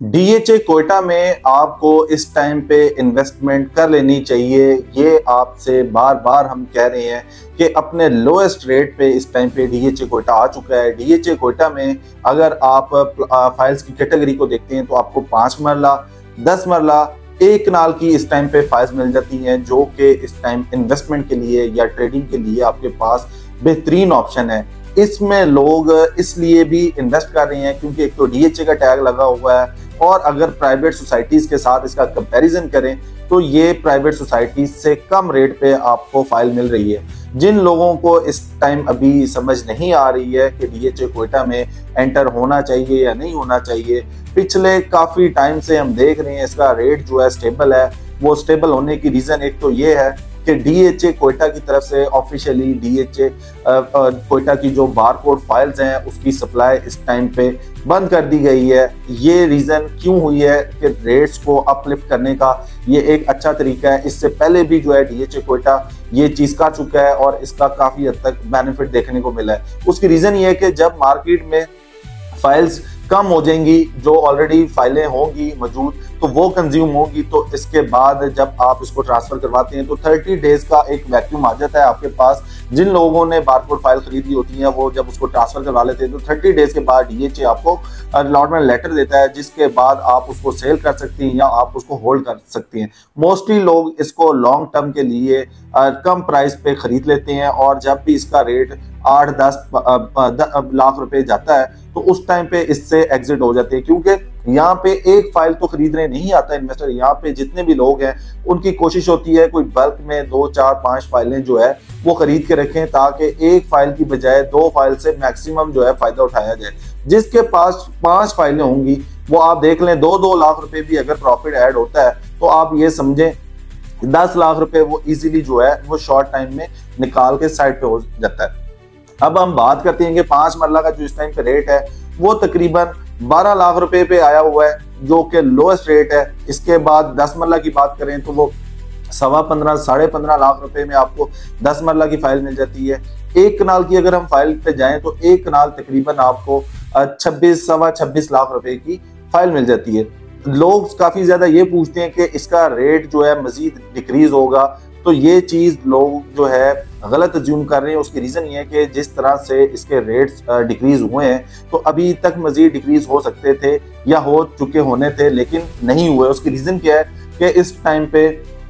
DHA Quetta में आपको इस टाइम पे इन्वेस्टमेंट कर लेनी चाहिए। ये आपसे बार बार हम कह रहे हैं कि अपने लोएस्ट रेट पे इस टाइम पे डीएचए कोयटा आ चुका है। डीएचए कोयटा में अगर आप फाइल्स की कैटेगरी को देखते हैं तो आपको 5 मरला 10 मरला 1 कनाल की इस टाइम पे फाइल्स मिल जाती हैं, जो कि इस टाइम इन्वेस्टमेंट के लिए या ट्रेडिंग के लिए आपके पास बेहतरीन ऑप्शन है। इसमें लोग इसलिए भी इन्वेस्ट कर रहे हैं क्योंकि एक तो डीएचए का टैग लगा हुआ है, और अगर प्राइवेट सोसाइटीज के साथ इसका कंपैरिजन करें तो ये प्राइवेट सोसाइटीज से कम रेट पे आपको फाइल मिल रही है। जिन लोगों को इस टाइम अभी समझ नहीं आ रही है कि डीएचए कोयटा में एंटर होना चाहिए या नहीं होना चाहिए, पिछले काफी टाइम से हम देख रहे हैं इसका रेट जो है स्टेबल है। वो स्टेबल होने की रीजन एक तो ये है कि डीएचए कोयटा की तरफ से ऑफिशियली डीएचए कोयटा की जो बारकोड फाइल्स हैं उसकी सप्लाई इस टाइम पे बंद कर दी गई है। ये रीजन क्यों हुई है कि रेट्स को अपलिफ्ट करने का ये एक अच्छा तरीका है। इससे पहले भी जो है डीएचए कोयटा ये चीज कर चुका है और इसका काफी हद तक बेनिफिट देखने को मिला है। उसकी रीजन ये है कि जब मार्केट में फाइल्स कम हो जाएंगी, जो ऑलरेडी फाइलें होंगी मौजूद तो वो कंज्यूम होगी, तो इसके बाद जब आप इसको ट्रांसफर करवाते हैं तो 30 डेज का एक वैक्यूम आ जाता है आपके पास। जिन लोगों ने बारकोड फाइल खरीदी होती है वो जब उसको ट्रांसफर करवा लेते हैं तो 30 डेज के बाद डीएचए आपको अलॉटमेंट लेटर देता है, जिसके बाद आप उसको सेल कर सकती हैं या आप उसको होल्ड कर सकती हैं। मोस्टली लोग इसको लॉन्ग टर्म के लिए कम प्राइस पे खरीद लेते हैं, और जब भी इसका रेट 8-10 लाख रुपए जाता है तो उस टाइम पे इससे एग्जिट हो जाते हैं, क्योंकि यहाँ पे एक फाइल तो खरीदने नहीं आता इन्वेस्टर। यहाँ पे जितने भी लोग हैं उनकी कोशिश होती है कोई बल्क में 2, 4, 5 फाइलें जो है वो खरीद के रखें, ताकि एक फाइल की बजाय 2 फाइल से मैक्सिमम जो है फायदा उठाया जाए। जिसके पास 5 फाइलें होंगी वो आप देख लें 2-2 लाख रुपए भी अगर प्रॉफिट ऐड होता है तो आप ये समझें 10 लाख रुपए वो इजीली जो है वो शॉर्ट टाइम में निकाल के साइड पे हो जाता है। अब हम बात करते हैं कि 5 मरला का जो इस टाइम पे रेट है वो तकरीबन 12 लाख रुपए पे आया हुआ है, जो कि लोएस्ट रेट है। इसके बाद 10 मरला की बात करें तो वो 15.25 साढ़े 15 लाख रुपए में आपको 10 मरला की फाइल मिल जाती है। 1 कनाल की अगर हम फाइल पे जाएं तो 1 कनाल तकरीबन आपको 26 लाख रुपए की फाइल मिल जाती है। लोग काफी ज्यादा ये पूछते हैं कि इसका रेट जो है मजीद डिक्रीज होगा, तो ये चीज लोग जो है गलत अज्यूम कर रहे हैं। उसकी रीजन ये है कि जिस तरह से इसके रेट्स डिक्रीज हुए हैं तो अभी तक मजीद डिक्रीज हो सकते थे या हो चुके होने थे, लेकिन नहीं हुए। उसकी रीजन क्या है कि इस टाइम पे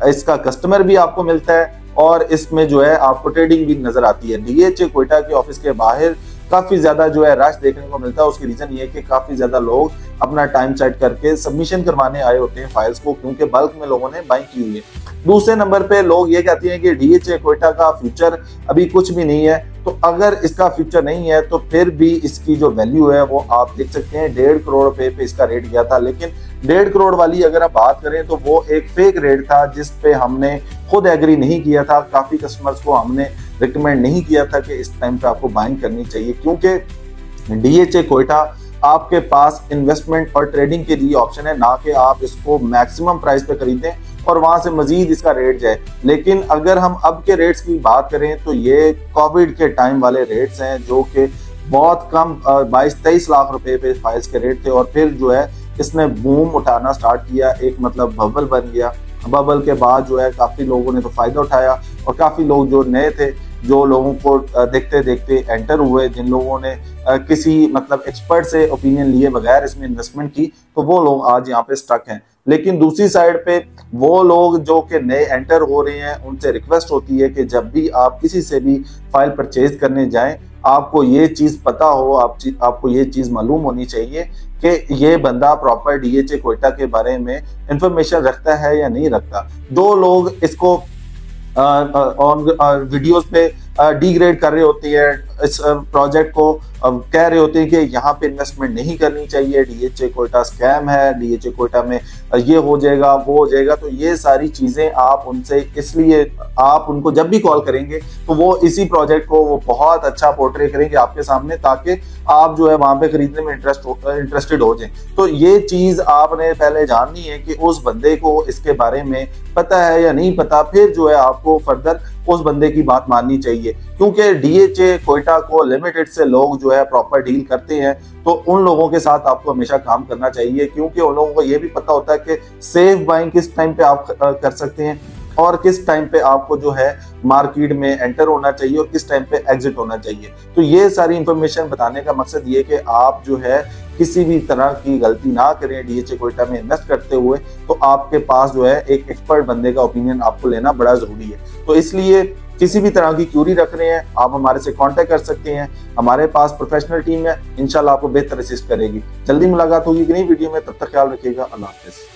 इसका कस्टमर भी आपको मिलता है और इसमें जो है आपको ट्रेडिंग भी नजर आती है। डीएचए कोयटा के ऑफिस के बाहर काफी ज्यादा जो है रश देखने को मिलता है। उसकी रीजन ये है कि काफी ज्यादा लोग अपना टाइम सेट करके सबमिशन करवाने आए होते हैं फाइल्स को, क्योंकि बल्क में लोगों ने बाइंग की हुई है। दूसरे नंबर पे लोग ये कहते हैं कि डीएचए कोयटा का फ्यूचर अभी कुछ भी नहीं है, तो अगर इसका फ्यूचर नहीं है तो फिर भी इसकी जो वैल्यू है वो आप देख सकते हैं 1.5 करोड़ रुपए पे इसका रेट गया था। लेकिन 1.5 करोड़ वाली अगर आप बात करें तो वो एक फेक रेट था जिस पे हमने खुद एग्री नहीं किया था। काफी कस्टमर्स को हमने रिकमेंड नहीं किया था कि इस टाइम पे आपको बाइंग करनी चाहिए, क्योंकि डीएचए कोयटा आपके पास इन्वेस्टमेंट और ट्रेडिंग के लिए ऑप्शन है, ना कि आप इसको मैक्सिमम प्राइस पे खरीदें और वहां से मजीद इसका रेट जाए। लेकिन अगर हम अब के रेट्स की बात करें तो ये कोविड के टाइम वाले रेट्स हैं, जो कि बहुत कम 22-23 लाख रुपए पे फाइल्स के रेट थे, और फिर जो है इसने बूम उठाना स्टार्ट किया, एक मतलब बबल बन गया। बबल के बाद जो है काफी लोगों ने तो फायदा उठाया, और काफी लोग जो नए थे, जो लोगों को देखते देखते एंटर हुए, जिन लोगों ने किसी मतलब एक्सपर्ट से ओपिनियन लिए बगैर इसमें इन्वेस्टमेंट की, तो वो लोग आज यहाँ पे स्टक हैं। लेकिन दूसरी साइड पे वो लोग जो कि नए एंटर हो रहे हैं, उनसे रिक्वेस्ट होती है कि जब भी आप किसी से भी फाइल परचेज करने जाएं, आपको ये चीज पता हो, आपको ये चीज मालूम होनी चाहिए कि ये बंदा प्रॉपर डीएचए कोयटा के बारे में इंफॉर्मेशन रखता है या नहीं रखता। जो लोग इसको ऑन वीडियोस पे डिग्रेड कर रहे होते हैं, इस प्रोजेक्ट को कह रहे होते हैं कि यहाँ पे इन्वेस्टमेंट नहीं करनी चाहिए, डीएचए कोयटा स्कैम है, डीएचए कोयटा में ये हो जाएगा वो हो जाएगा, तो ये सारी चीजें आप उनसे, इसलिए आप उनको जब भी कॉल करेंगे तो वो इसी प्रोजेक्ट को वो बहुत अच्छा पोर्ट्रे करेंगे आपके सामने, ताकि आप जो है वहां पे खरीदने में इंटरेस्टेड हो जाए। तो ये चीज आपने पहले जाननी है कि उस बंदे को इसके बारे में पता है या नहीं पता, फिर जो है आपको फर्दर उस बंदे की बात माननी चाहिए। क्योंकि डीएचए कोयटा कोयटा को लिमिटेड से लोग जो है प्रॉपर डील करते हैं, तो उन लोगों के साथ आपको हमेशा काम करना चाहिए, क्योंकि उन लोगों को ये भी पता होता है कि सेफ बाइंग किस टाइम पे आप कर सकते हैं और किस टाइम पे आपको जो है मार्केट में एंटर होना चाहिए और किस टाइम पे एग्जिट होना चाहिए। तो ये सारी इंफॉर्मेशन बताने का मकसद ये कि आप जो है किसी भी तरह की गलती ना करें डीएचए कोयटा में इन्वेस्ट करते हुए। तो आपके पास जो है एक एक्सपर्ट बंदे का ओपिनियन आपको लेना बड़ा जरूरी है। तो इसलिए किसी भी तरह की क्यूरी रख रहे हैं आप हमारे से कांटेक्ट कर सकते हैं, हमारे पास प्रोफेशनल टीम है, इंशाल्लाह आपको बेहतर असिस्ट करेगी। जल्दी मुलाकात होगी एक नई वीडियो में, तब तक ख्याल रखिएगा। अल्लाह हाफिज़।